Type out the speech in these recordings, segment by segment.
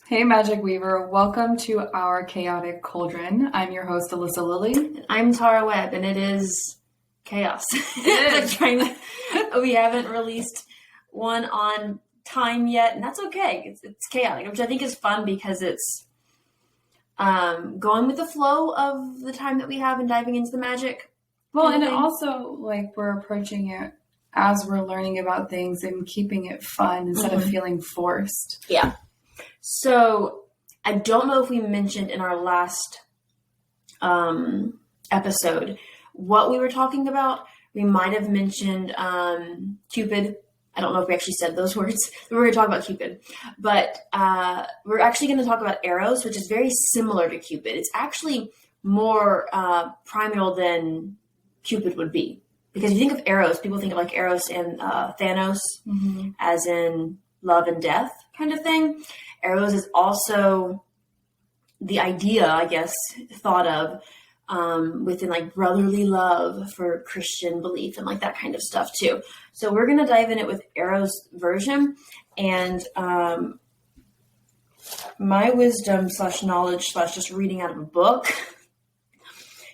Hey, Magic Weaver. Welcome to our Chaotic Cauldron. I'm your host, Alyssa Lilly. I'm Tara Webb, and it is chaos. It is. We haven't released one on time yet, and that's okay. It's chaotic, which I think is fun because it's going with the flow of the time that we have and diving into the magic. Well, and also, we're approaching it as we're learning about things and keeping it fun instead of feeling forced. Yeah. So I don't know if we mentioned in our last episode what we were talking about. We might have mentioned Cupid. I don't know if we actually said those words. We were going to talk about Cupid. But we're actually going to talk about Eros, which is very similar to Cupid. It's actually more primal than Cupid would be. Because if you think of Eros, people think of like Eros and Thanos, as in love and death kind of thing. Eros is also the idea, I guess, thought of within like brotherly love for Christian belief and like that kind of stuff too. So we're going to dive in it with Eros version, and my wisdom / knowledge / just reading out of a book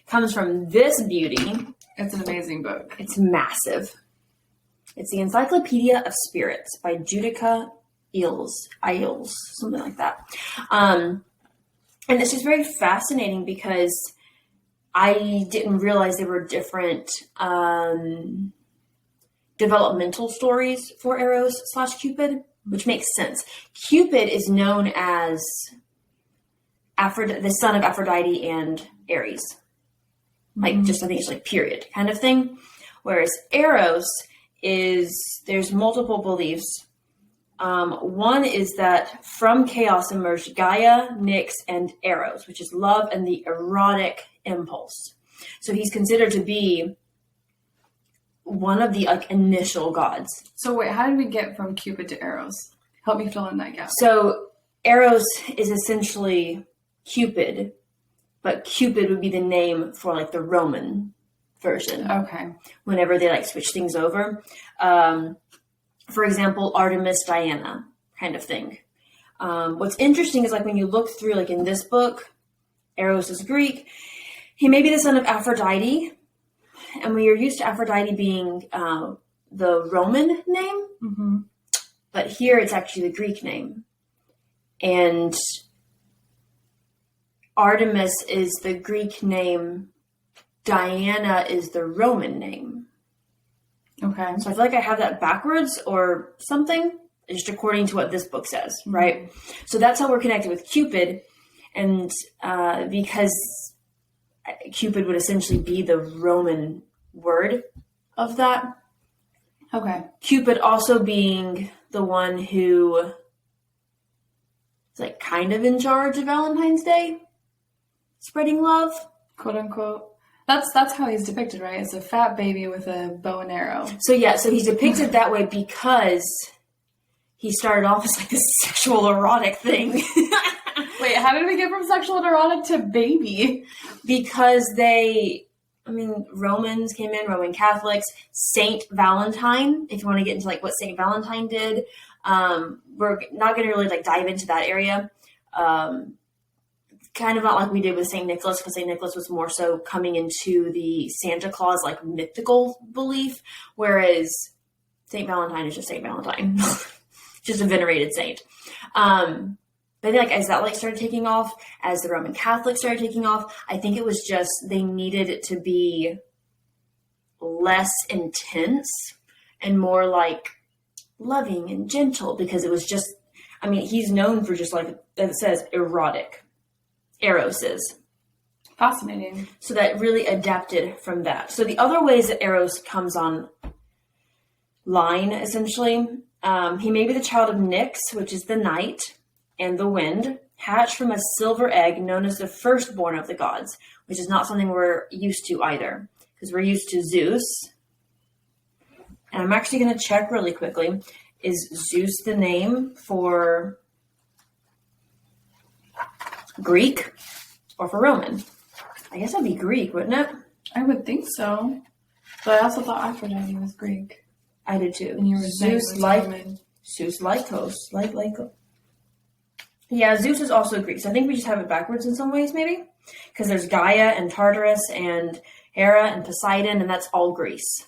comes from this beauty. It's an amazing book. It's massive. It's the Encyclopedia of Spirits by Judica Eels, something like that. And it's just very fascinating because I didn't realize there were different developmental stories for Eros / Cupid, which makes sense. Cupid is known as the son of Aphrodite and Ares. I think it's like period kind of thing. Whereas Eros there's multiple beliefs. One is that from chaos emerged Gaia, Nyx, and Eros, which is love and the erotic impulse. So he's considered to be one of the initial gods. So wait, how did we get from Cupid to Eros? Help me fill in that gap. So Eros is essentially Cupid, but Cupid would be the name for like the Roman version. Okay. Whenever they switch things over. For example, Artemis, Diana kind of thing. What's interesting is when you look through in this book, Eros is Greek. He may be the son of Aphrodite. And we are used to Aphrodite being the Roman name. But here it's actually the Greek name. And Artemis is the Greek name. Diana is the Roman name. Okay. So I feel like I have that backwards or something, just according to what this book says, right? So that's how we're connected with Cupid. And because Cupid would essentially be the Roman word of that. Okay. Cupid also being the one who is kind of in charge of Valentine's Day, spreading love, quote unquote. That's how he's depicted, right? As a fat baby with a bow and arrow. So he's depicted that way because he started off as this sexual erotic thing. Wait, how did we get from sexual and erotic to baby? Because Romans came in, Roman Catholics, Saint Valentine, if you want to get into what Saint Valentine did. We're not going to really dive into that area. Kind of not like we did with St. Nicholas, because St. Nicholas was more so coming into the Santa Claus mythical belief, whereas St. Valentine is just St. Valentine, just a venerated saint. But I think as that started taking off, as the Roman Catholics started taking off, I think it was just they needed it to be less intense and more loving and gentle, because it was just, he's known for just as it says, erotic. Eros is. Fascinating. So that really adapted from that. So the other ways that Eros comes on line, essentially, he may be the child of Nyx, which is the night, and the wind, hatched from a silver egg known as the firstborn of the gods, which is not something we're used to either, because we're used to Zeus. And I'm actually going to check really quickly. Is Zeus the name for Greek or for Roman? I guess that'd be Greek, wouldn't it? I would think so. But I also thought Aphrodite was Greek. I did too. And you were Zeus Lycos. Yeah, Zeus is also Greek. So I think we just have it backwards in some ways, maybe. Because there's Gaia and Tartarus and Hera and Poseidon, and that's all Greece.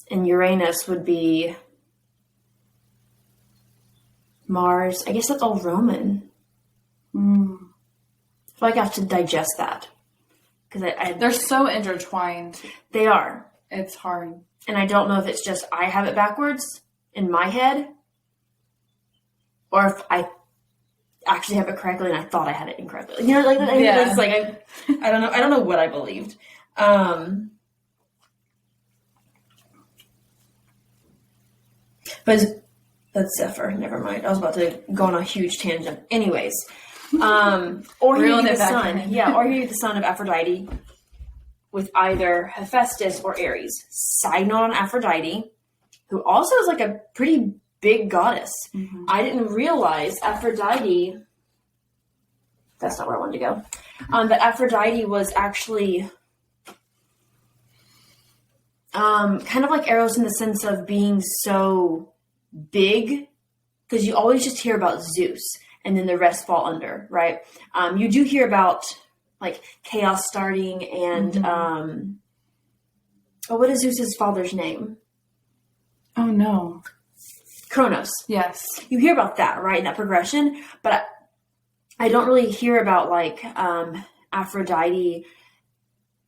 And Uranus would be Mars. I guess that's all Roman. I feel like I have to digest that. Because they're so intertwined. They are. It's hard. And I don't know if it's just I have it backwards in my head, or if I actually have it correctly and I thought I had it incorrectly. You know, like yeah. It's like I don't know. I don't know what I believed. But that's Zephyr. Never mind. I was about to go on a huge tangent. Anyways, or he would be the son. Yeah, or he would be the son of Aphrodite, with either Hephaestus or Ares. Side note on Aphrodite, who also is like a pretty big goddess. Mm-hmm. I didn't realize Aphrodite. That's not where I wanted to go. But Aphrodite was actually kind of like Eros in the sense of being so big, because you always just hear about Zeus and then the rest fall under, right? You do hear about like chaos starting and what is Zeus's father's name? Oh no. Kronos. Yes. You hear about that, right? In that progression, but I don't really hear about like Aphrodite,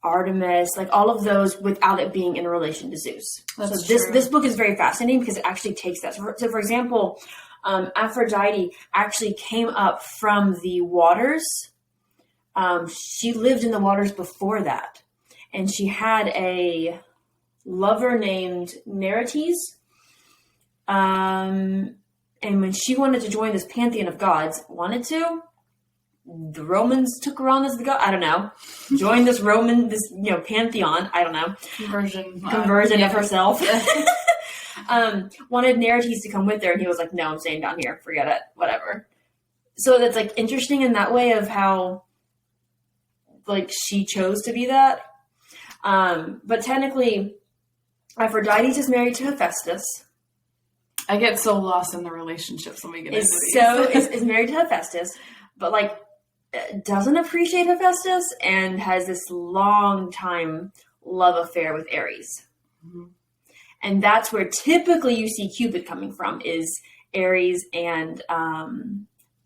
Artemis, like all of those without it being in relation to Zeus. That's so this book is very fascinating because it actually takes that. So for example, Aphrodite actually came up from the waters. She lived in the waters before that, and she had a lover named Neretes. And when she wanted to join this pantheon of gods, the Romans took her on as the god. I don't know. Joined this pantheon. I don't know. Conversion of herself. Wanted Neretes to come with her, and he was like, "No, I'm staying down here. Forget it. Whatever." So that's like interesting in that way of how, like, she chose to be that. But technically, Aphrodite is married to Hephaestus. I get so lost in the relationships when we get into these. Is married to Hephaestus, but like doesn't appreciate Hephaestus and has this long time love affair with Ares. Mm-hmm. And that's where typically you see Cupid coming from, is Ares and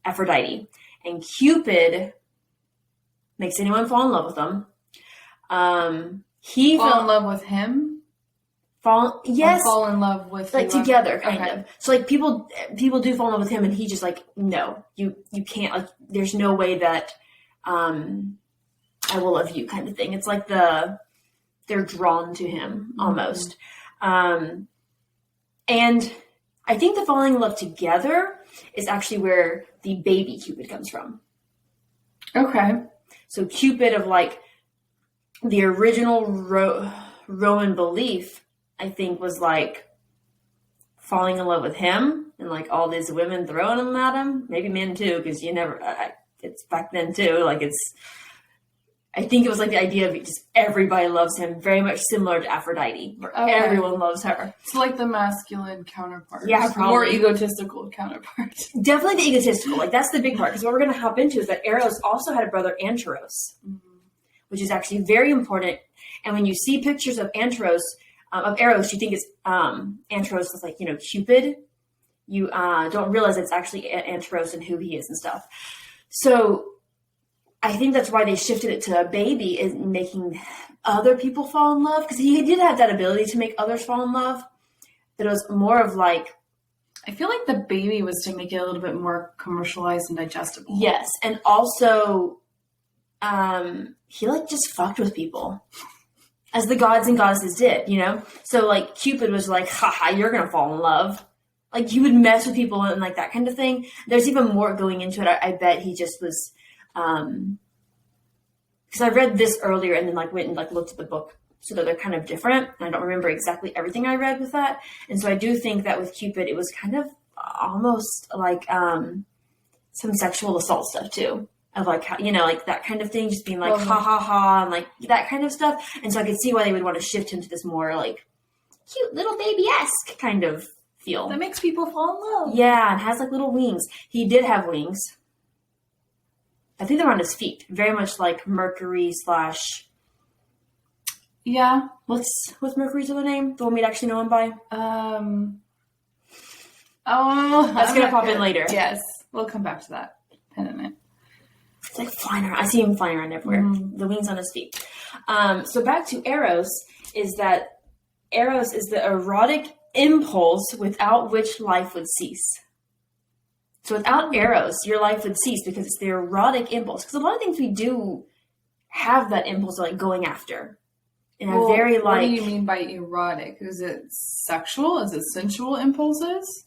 Aphrodite. And Cupid makes anyone fall in love with him. He fall in love with him? Fall in love with like together, kind of. So like people do fall in love with him, and he just like, no, you can't. Like, there's no way that I will love you, kind of thing. It's like they're drawn to him almost. Mm-hmm. And I think the falling in love together is actually where the baby Cupid comes from. Okay. So Cupid of like the original Roman belief, I think, was like falling in love with him and like all these women throwing them at him. Maybe men too, because it's back then too. Like I think it was like the idea of just everybody loves him, very much similar to Aphrodite, where everyone loves her. It's like the masculine counterpart. Yeah, probably. More egotistical counterpart. Definitely the egotistical. Like that's the big part. Because what we're going to hop into is that Eros also had a brother, Anteros, which is actually very important. And when you see pictures of of Eros, you think it's Anteros is like, Cupid. You don't realize it's actually Anteros and who he is and stuff. So I think that's why they shifted it to a baby, is making other people fall in love, because he did have that ability to make others fall in love. But it was more of like, I feel like the baby was to make it a little bit more commercialized and digestible. Yes, and also he like just fucked with people, as the gods and goddesses did, So like Cupid was like, haha, you're gonna fall in love. Like he would mess with people and like that kind of thing. There's even more going into it. I bet he just was, because I read this earlier and then like went and like looked at the book, so that they're kind of different. And I don't remember exactly everything I read with that. And so I do think that with Cupid, it was kind of almost like some sexual assault stuff too. Of like, like that kind of thing, just being like, ha ha ha, and like that kind of stuff. And so I could see why they would want to shift him to this more like cute little baby-esque kind of feel. That makes people fall in love. Yeah, and has like little wings. He did have wings. I think they're on his feet. Very much like Mercury slash... Yeah. What's Mercury's other name? The one we'd actually know him by? That's going to pop in later. Yes. We'll come back to that in a minute. It's like flying around. I see him flying around everywhere. The wings on his feet. So back to Eros, is that Eros is the erotic impulse without which life would cease. So without Eros, your life would cease because it's the erotic impulse. Because a lot of things we do have that impulse of like going after. And I'm very like... What do you mean by erotic? Is it sexual? Is it sensual impulses?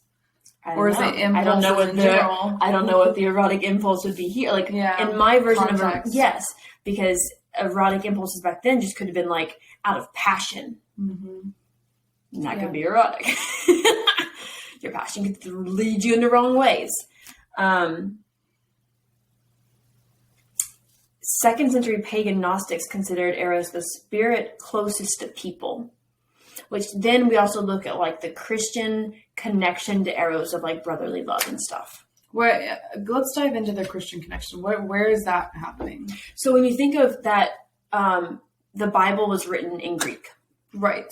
Or is it impulses in general? I don't know what the erotic impulse would be here. Like in my version context. of yes, because erotic impulses back then just could have been like out of passion. Mm-hmm. And that could be erotic. Your passion could lead you in the wrong ways. 2nd century pagan Gnostics considered Eros the spirit closest to people, which then we also look at like the Christian connection to Eros of like brotherly love and stuff. Let's dive into the Christian connection. Where is that happening? So when you think of that, the Bible was written in Greek. Right.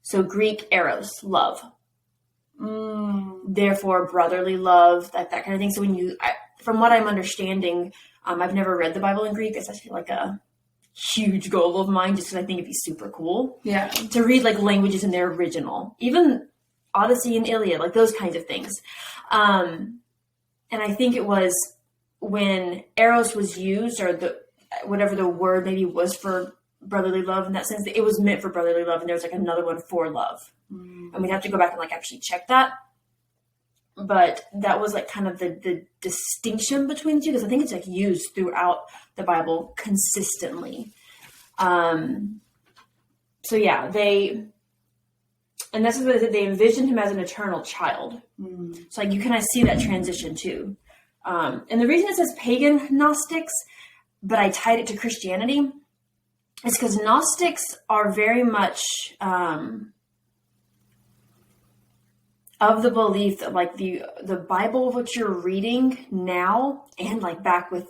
So Greek Eros, love. Therefore, brotherly love, that kind of thing. So from what I'm understanding, I've never read the Bible in Greek. It's actually like a huge goal of mine just because I think it'd be super cool. Yeah. To read like languages in their original. Even Odyssey and Iliad, like those kinds of things. And I think it was when Eros was used, or whatever the word maybe was for brotherly love in that sense, it was meant for brotherly love, and there was like another one for love. And we'd have to go back and like actually check that. But that was like kind of the distinction between the two, because I think it's like used throughout the Bible consistently. So yeah, and this is what they envisioned him as an eternal child. So like you kind of see that transition too. And the reason it says pagan Gnostics, but I tied it to Christianity, is because Gnostics are very much of the belief that like the Bible of what you're reading now, and like back with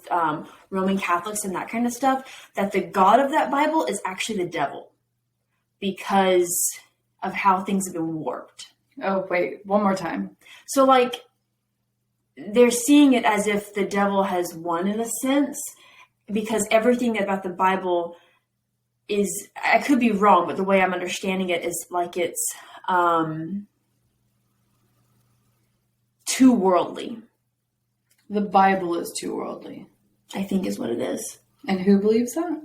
Roman Catholics and that kind of stuff, that the God of that Bible is actually the devil because of how things have been warped. Oh, wait, one more time. So like they're seeing it as if the devil has won in a sense, because everything about the Bible is, I could be wrong, but the way I'm understanding it is like it's too worldly. The Bible is too worldly, I think is what it is. And who believes that?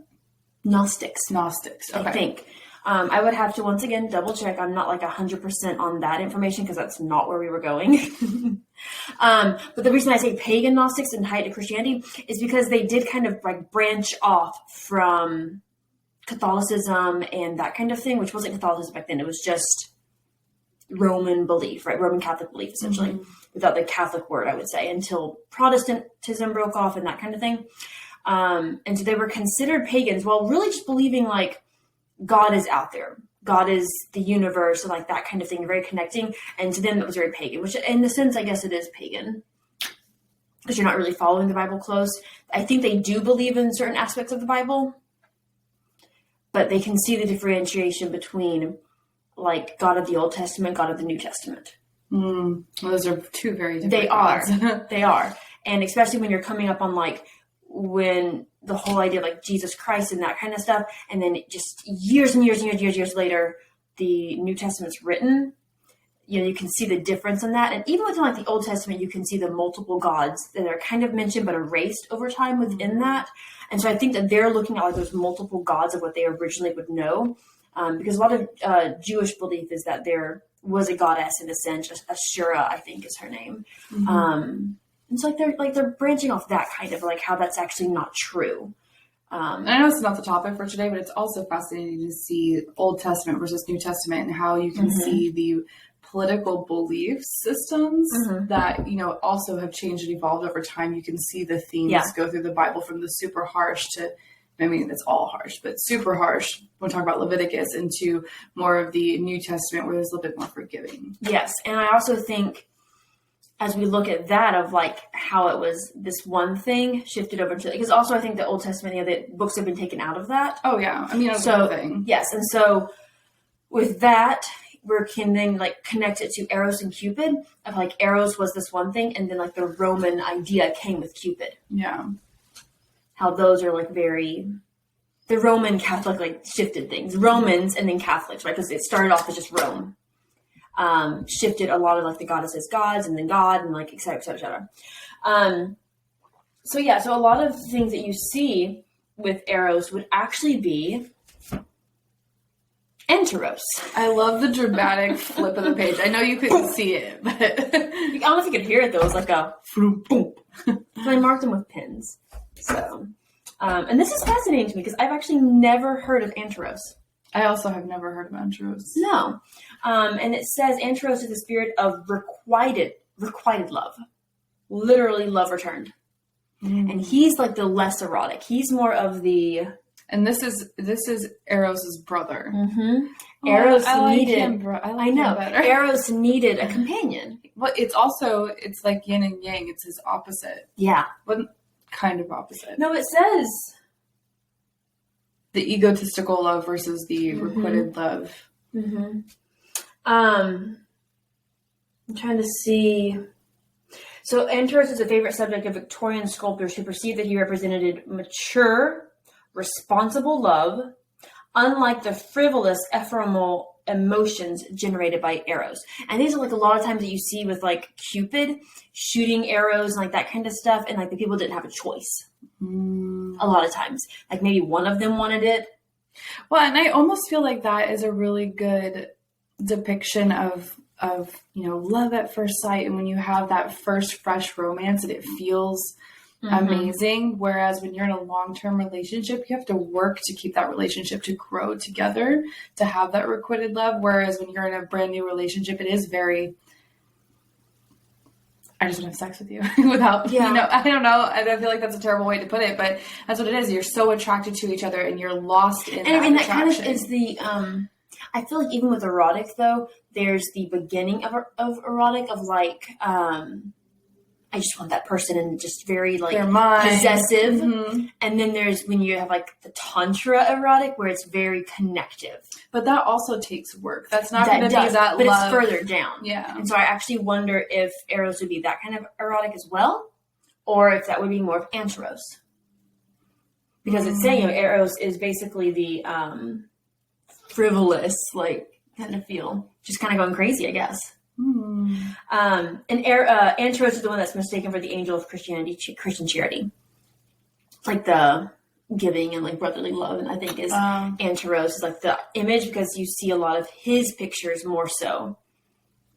Gnostics. Okay. I think. I would have to once again double check. I'm not like 100% on that information because that's not where we were going. But the reason I say pagan Gnostics and tie it to Christianity is because they did kind of like branch off from Catholicism and that kind of thing, which wasn't Catholicism back then. It was just Roman belief, right? Roman Catholic belief, essentially, without the Catholic word, I would say, until Protestantism broke off and that kind of thing. And so they were considered pagans while really just believing like God is out there. God is the universe and like that kind of thing, very connecting. And to them, it was very pagan, which in a sense, I guess it is pagan because you're not really following the Bible close. I think they do believe in certain aspects of the Bible, but they can see the differentiation between like God of the Old Testament, God of the New Testament. Well, those are two very different They gods. are. They are. And especially when you're coming up on like when the whole idea of like Jesus Christ and that kind of stuff, and then just years and years and years later, the New Testament's written, you know, you can see the difference in that. And even within like the Old Testament, you can see the multiple gods that are kind of mentioned but erased over time within that. And so I think that they're looking at like those multiple gods of what they originally would know. Because a lot of Jewish belief is that there was a goddess in a sense, Ashura, I think is her name. It's like they're branching off that kind of like how that's actually not true. And I know it's not the topic for today, but it's also fascinating to see Old Testament versus New Testament and how you can see the political belief systems that, you know, also have changed and evolved over time. You can see the themes go through the Bible from the super harsh to I mean, it's all harsh, but super harsh when we talk about Leviticus, into more of the New Testament where there's a little bit more forgiving. Yes. And I also think as we look at that of like how it was this one thing shifted over to, because also I think the Old Testament, the books have been taken out of that. Oh yeah. I mean, it's so thing. Yes. And so with that, we can then like connect it to Eros and Cupid of like Eros was this one thing. And then like the Roman idea came with Cupid. Yeah. How those are like the Roman Catholic like shifted things, Romans and then Catholics, right? Because it started off as just Rome, shifted a lot of like the goddesses, gods, and then God, and like et cetera, et cetera, et cetera. So a lot of things that you see with Eros would actually be Enteros. I love the dramatic flip of the page. I know you couldn't see it, but I don't know if you could hear it though. It was like a boom. So I marked them with pins. So, and this is fascinating to me because I've actually never heard of Anteros. I also have never heard of Anteros. No. And it says Anteros is the spirit of requited love. Literally love returned. Mm. And he's like the less erotic. He's more of the... And this is Eros' brother. Mm-hmm. Oh, Eros needed... I know. Better. Eros needed a companion. But it's like yin and yang. It's his opposite. Yeah. What kind of opposite? No, it says... The egotistical love versus the requited love. Mm-hmm. I'm trying to see. So Anteros is a favorite subject of Victorian sculptors who perceived that he represented mature, responsible love, unlike the frivolous, ephemeral emotions generated by Eros. And these are like a lot of times that you see with like Cupid shooting arrows and like that kind of stuff. And like the people didn't have a choice. A lot of times, like maybe one of them wanted it. Well, and I almost feel like that is a really good depiction of love at first sight, and when you have that first fresh romance and it feels amazing. Whereas when you're in a long-term relationship, you have to work to keep that relationship to grow together, to have that requited love. Whereas when you're in a brand new relationship, it is very, I just want to have sex with you without, I don't know. I feel like that's a terrible way to put it, but that's what it is. You're so attracted to each other and you're lost in that that kind of is the, I feel like even with erotic though, there's the beginning of erotic of like, I just want that person and just very like possessive. Mm-hmm. And then there's when you have like the tantra erotic where it's very connective. But that also takes work. That's not going to be that but love. It's further down. Yeah. And so I actually wonder if Eros would be that kind of erotic as well, or if that would be more of Anteros. Because it's saying, Eros is basically the frivolous, like, kind of feel. Just kind of going crazy, I guess. And Anteros is the one that's mistaken for the angel of Christianity, Christian charity. Like the giving and like brotherly love, and I think is Anteros is like the image because you see a lot of his pictures more so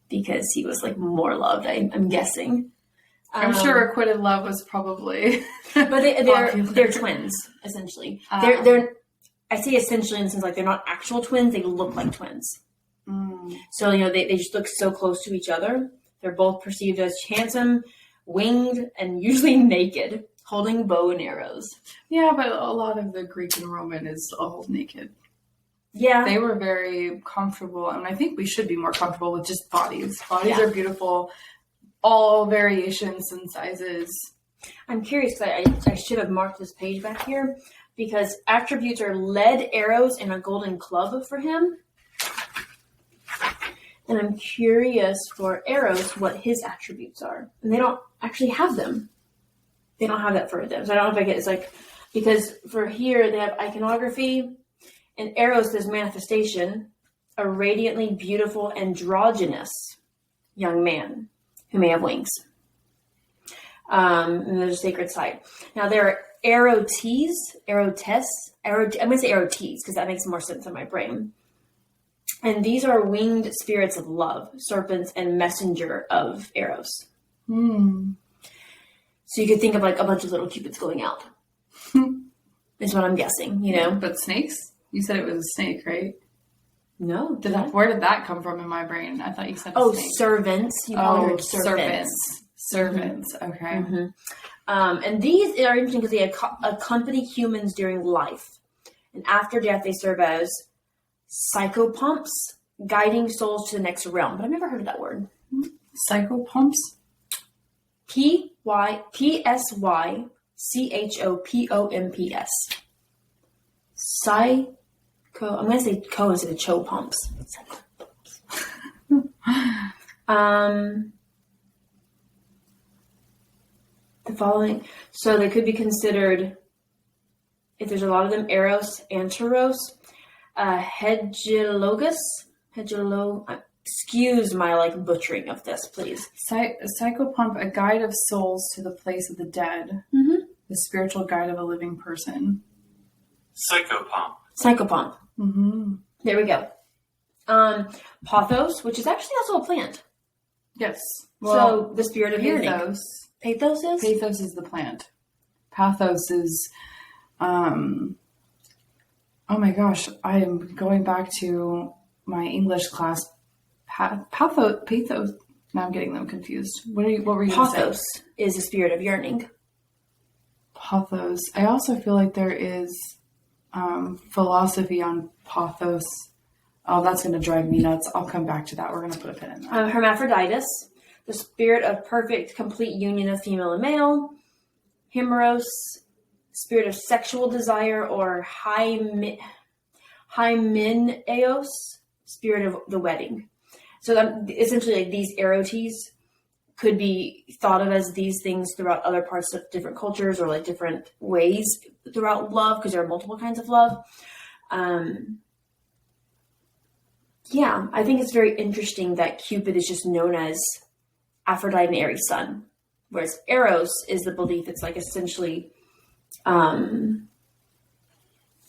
because he was like more loved. I'm guessing. I'm sure requited love was probably, but they're twins essentially. They're I say essentially in the sense like they're not actual twins; they look like twins. So, they just look so close to each other. They're both perceived as handsome, winged, and usually naked, holding bow and arrows. Yeah, but a lot of the Greek and Roman is all naked. Yeah. They were very comfortable, and I think we should be more comfortable with just bodies. Bodies are beautiful, all variations and sizes. I'm curious, because I should have marked this page back here, because attributes are lead arrows and a golden club for him. And I'm curious for Eros what his attributes are. And they don't actually have them. They don't have that for them. So I don't know if it's like, because for here they have iconography, and Eros is manifestation, a radiantly beautiful androgynous young man who may have wings. And there's a sacred site. Now there are I'm going to say erotes because that makes more sense in my brain. And these are winged spirits of love, serpents, and messenger of Eros. So you could think of like a bunch of little cupids going out. Is what I'm guessing, But snakes? You said it was a snake, right? No. Where did that come from in my brain? I thought you said a snake. Servants. You probably heard servants. Servants. Okay. And these are interesting because they accompany humans during life. And after death, they serve as psychopomps, guiding souls to the next realm. But I've never heard of that word. Psychopomps? Psychopomps. Psycho. I'm going to say co instead of cho pumps. The following. So they could be considered, if there's a lot of them, Eros, Anteros, Hegelogus. Excuse my butchering of this, please. Psychopomp, a guide of souls to the place of the dead. Mm-hmm. The spiritual guide of a living person. Psychopomp. Mm-hmm. There we go. Pothos, which is actually also a plant. Yes. Well, so the spirit of yearning. Pathos is? Pathos is the plant. Pathos is, oh my gosh, I am going back to my English class. Pathos. Now I'm getting them confused. What were you going to say? Pathos is the spirit of yearning. Pathos. I also feel like there is philosophy on pathos. Oh, that's going to drive me nuts. I'll come back to that. We're going to put a pin in that. Hermaphroditus, the spirit of perfect, complete union of female and male. Himeros, spirit of sexual desire, or Hymenaeos, spirit of the wedding. So essentially, these erotes could be thought of as these things throughout other parts of different cultures, or different ways throughout love, because there are multiple kinds of love. Yeah, I think it's very interesting that Cupid is just known as Aphrodite and Ares' son, whereas Eros is the belief it's essentially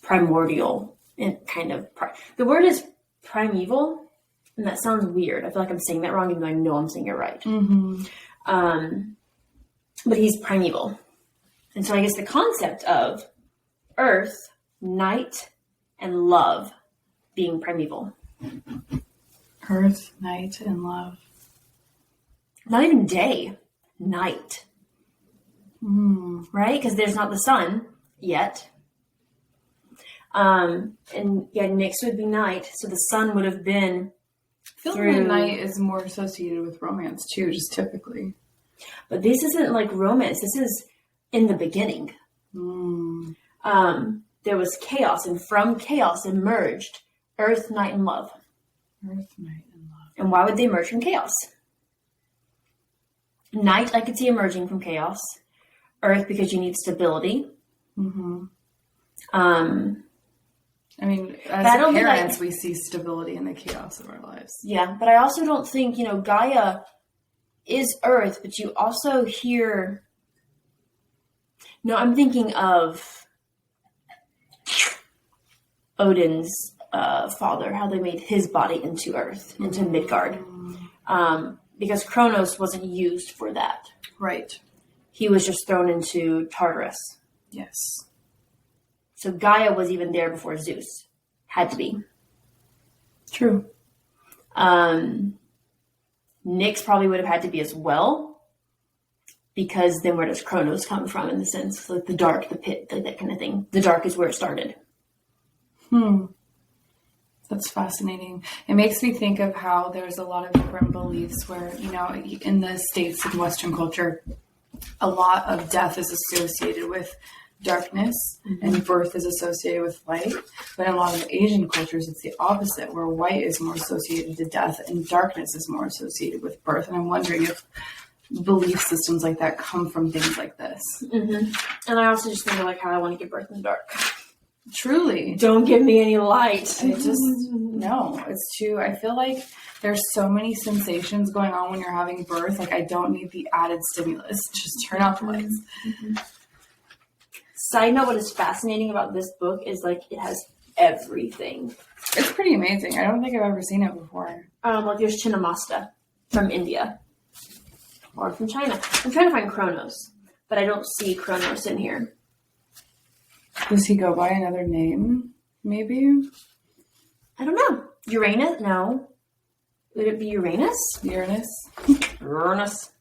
primordial and kind of the word is primeval, and that sounds weird. I feel like I'm saying that wrong, even though I know I'm saying it right. Mm-hmm. But he's primeval, and so I guess the concept of earth, night, and love being primeval. Earth, night, and love. Not even day, night. Right? Because there's not the sun yet. And next would be night. So the sun would have been through... night is more associated with romance too, just typically. But this isn't like romance. This is in the beginning. There was chaos, and from chaos emerged earth, night, and love. Earth, night, and love. And why would they emerge from chaos? Night, I could see emerging from chaos. Earth, because you need stability. Mm-hmm. As parents, we see stability in the chaos of our lives. Yeah, but I also don't think, Gaia is Earth, but you also hear... No, I'm thinking of Odin's father, how they made his body into Earth, into Midgard. Because Kronos wasn't used for that. Right. He was just thrown into Tartarus. Yes. So Gaia was even there before Zeus. Had to be. True. Nyx probably would have had to be as well. Because then where does Kronos come from, in the sense? Like the dark, the pit, that kind of thing. The dark is where it started. That's fascinating. It makes me think of how there's a lot of different beliefs where, in the States and Western culture, a lot of death is associated with darkness, and birth is associated with light. But in a lot of Asian cultures, it's the opposite, where white is more associated to death and darkness is more associated with birth. And I'm wondering if belief systems like that come from things like this. And I also just think of how I want to give birth in the dark. Truly. Don't give me any light. No, it's too, I feel like there's so many sensations going on when you're having birth. I don't need the added stimulus. Just turn off the lights. Side note, what is fascinating about this book is it has everything. It's pretty amazing. I don't think I've ever seen it before. There's Chinnamasta from India. Or from China. I'm trying to find Kronos, but I don't see Kronos in here. Does he go by another name, maybe? I don't know. Uranus? No. Would it be Uranus? Uranus. Uranus.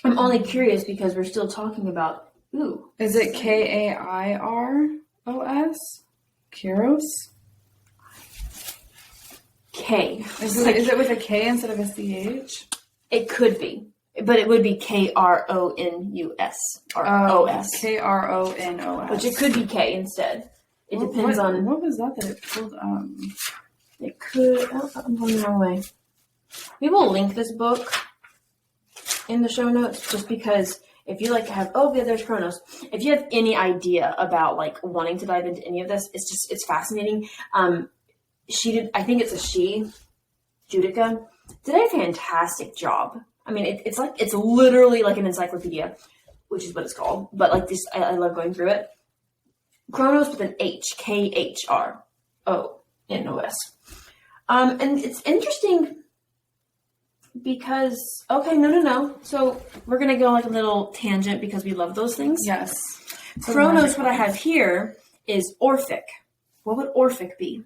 I'm only curious because we're still talking about, ooh. Is it Kairos? Kairos? K. Is it with a K instead of a CH? It could be. But it would be Kronus. Kronos. Which it could be K instead. It depends on... What was that it pulled? It could... Oh, I'm going the wrong way. We will link this book in the show notes just because if you have... Oh, yeah, there's Kronos. If you have any idea about, wanting to dive into any of this, it's fascinating. I think it's a she, Judica, did a fantastic job. I mean, it's literally like an encyclopedia, which is what it's called. But this, I love going through it. Kronos with an H, Khronos. And it's interesting because, okay, no. So we're going to go a little tangent because we love those things. Yes. Kronos, what I have here is Orphic. What would Orphic be?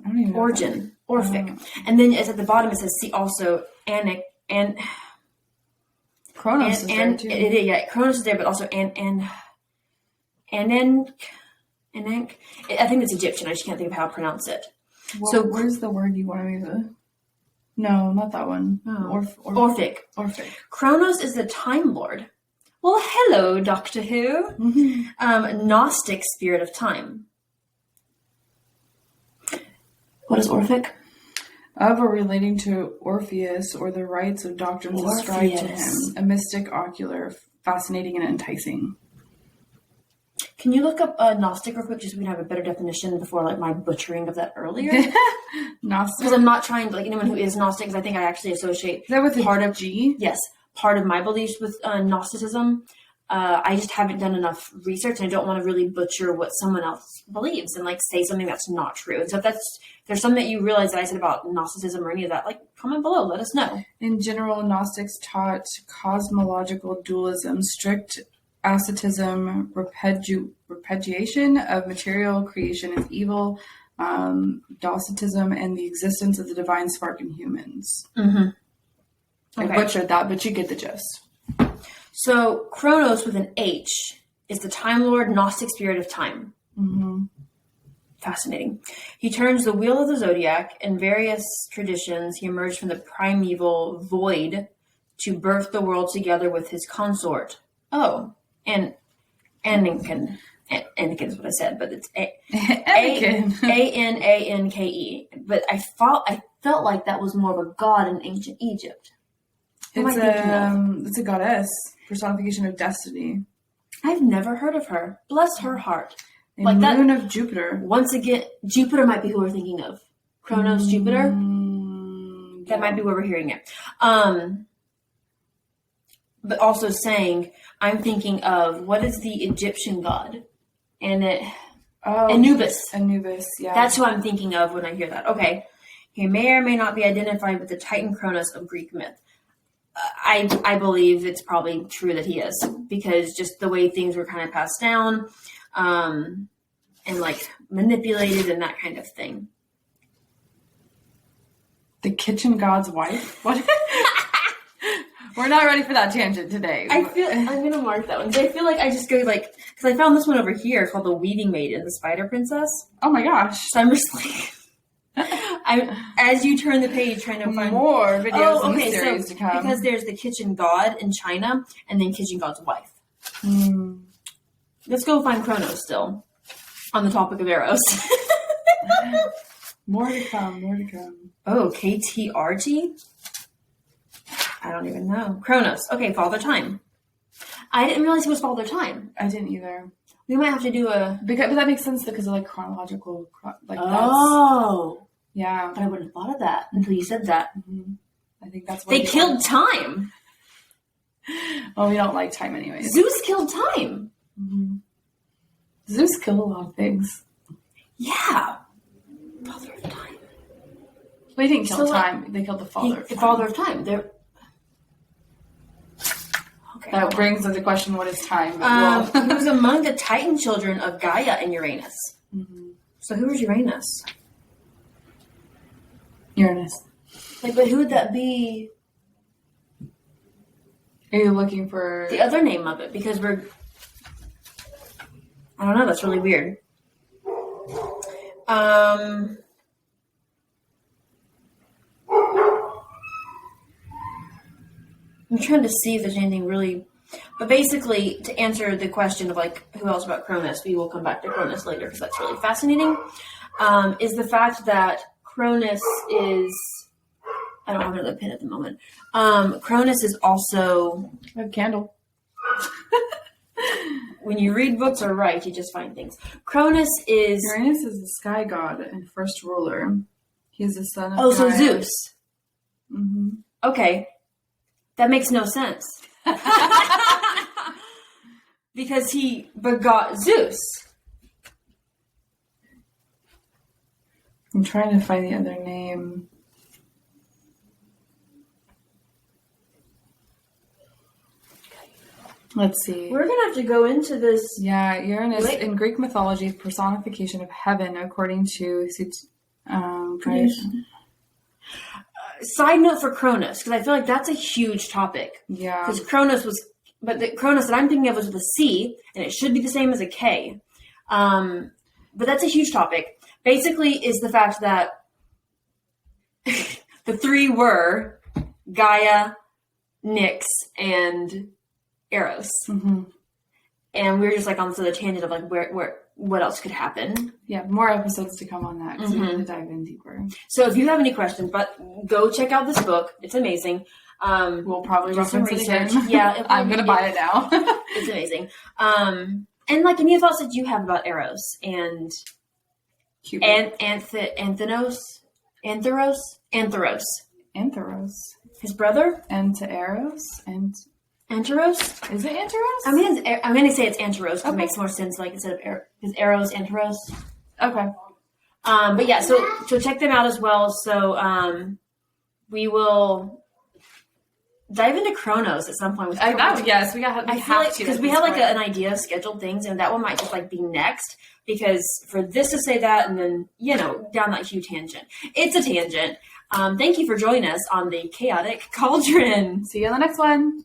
I don't even know. Origin. Orphic. And then at the bottom it says, see also Anik. And Kronos is there too. Kronos is there, but also Anenk. I think it's Egyptian. I just can't think of how to pronounce it. Well, so where's the word you wanted me to? No, not that one. Oh. Orphic. Kronos is the Time Lord. Well, hello, Doctor Who. Mm-hmm. Gnostic spirit of time. What is Orphic? Of or relating to Orpheus or the rites of doctrines ascribed to him. A mystic, ocular, fascinating, and enticing. Can you look up Gnostic real quick just so we can have a better definition before my butchering of that earlier? Gnostic? Because I'm not trying to, anyone who is Gnostic, because I think I actually associate... Is that with part of G? Yes. Part of my beliefs with Gnosticism. I just haven't done enough research and I don't want to really butcher what someone else believes and say something that's not true. And so if there's something that you realize that I said about Gnosticism or any of that, comment below, let us know. In general, Gnostics taught cosmological dualism, strict asceticism, repudiation of material creation as evil, Docetism, and the existence of the divine spark in humans. Mm-hmm. I butchered that, but you get the gist. So, Kronos with an H is the Time Lord, Gnostic spirit of time. Mm-hmm. Fascinating. He turns the wheel of the zodiac. In various traditions, he emerged from the primeval void to birth the world together with his consort. Oh, and Anakin. Anakin is what I said, but it's Ananke. But I felt like that was more of a god in ancient Egypt. It's a goddess, personification of destiny. I've never heard of her. Bless her heart. Moon of Jupiter. Once again, Jupiter might be who we're thinking of. Kronos, Jupiter. That might be where we're hearing it. But also saying, I'm thinking of, what is the Egyptian god? Anubis. Anubis, yeah. That's who I'm thinking of when I hear that. Okay. He may or may not be identified with the Titan Kronos of Greek myth. I believe it's probably true that he is, because just the way things were kind of passed down, and manipulated and that kind of thing. The kitchen god's wife? What? We're not ready for that tangent today. I'm going to mark that one. I feel like I just go because I found this one over here called The Weaving Maiden, the Spider Princess. Oh my gosh. So I'm just as you turn the page trying to find more videos in the series to come. Because there's the kitchen god in China and then kitchen god's wife. Let's go find Kronos still on the topic of Eros. More to come. Oh, KTRT? I don't even know. Kronos. Okay, Father Time. I didn't realize it was Father Time. I didn't either. We might have to do but that makes sense because of chronological. Yeah. But I wouldn't have thought of that until you said that. Mm-hmm. I think that's what they killed time. Well, we don't like time anyways. Zeus killed time. Mm-hmm. Zeus killed a lot of things. Yeah. Father of time. Well, he didn't kill time. They killed the father of time. The father of time. Okay. That brings up the question, what is time? He was among the Titan children of Gaia and Uranus. Mm-hmm. So who was Uranus? Uranus. But who would that be? Are you looking for the other name of it? Because I don't know. That's really weird. I'm trying to see if there's anything really, but basically to answer the question of like who else about Cronus, we will come back to Cronus later because that's really fascinating. Is the fact that Cronus is, I don't have another pen at the moment. Cronus is also a candle. When you read books or write, you just find things. Cronus is the sky god and first ruler. He is the son of so Gaia. Zeus. Mm-hmm. Okay, that makes no sense because he begot Zeus. I'm trying to find the other name. Let's see. We're going to have to go into this. Yeah, Uranus in Greek mythology, personification of heaven, according to Side note for Cronus, because I feel like that's a huge topic. Yeah. Because Cronus was, but the Cronus that I'm thinking of was with a C, and it should be the same as a K. But that's a huge topic. Basically, is the fact that the three were Gaia, Nyx, and Eros. Mm-hmm. And we were just like on the tangent of like where what else could happen. Yeah, more episodes to come on that because we're going to dive in deeper. So if you have any questions, but go check out this book. It's amazing. We'll probably do some reference research. It again. Yeah, I'm going to buy it now. It's amazing. And like any thoughts that you have about Eros and Cupid. and Antheros. His brother? Eros and Anteros? Is it Anteros? I'm going to say it's Anteros because Okay. it makes more sense. Like instead of his Eros, Anteros. Okay. But yeah, so check them out as well. So we will dive into Chronos at some point. Yes, we have to because we have like an idea of scheduled things, and that one might just like be next. Because for this to say that, and then down that huge tangent, it's a tangent. Thank you for joining us on the Chaotic Cauldron. See you on the next one.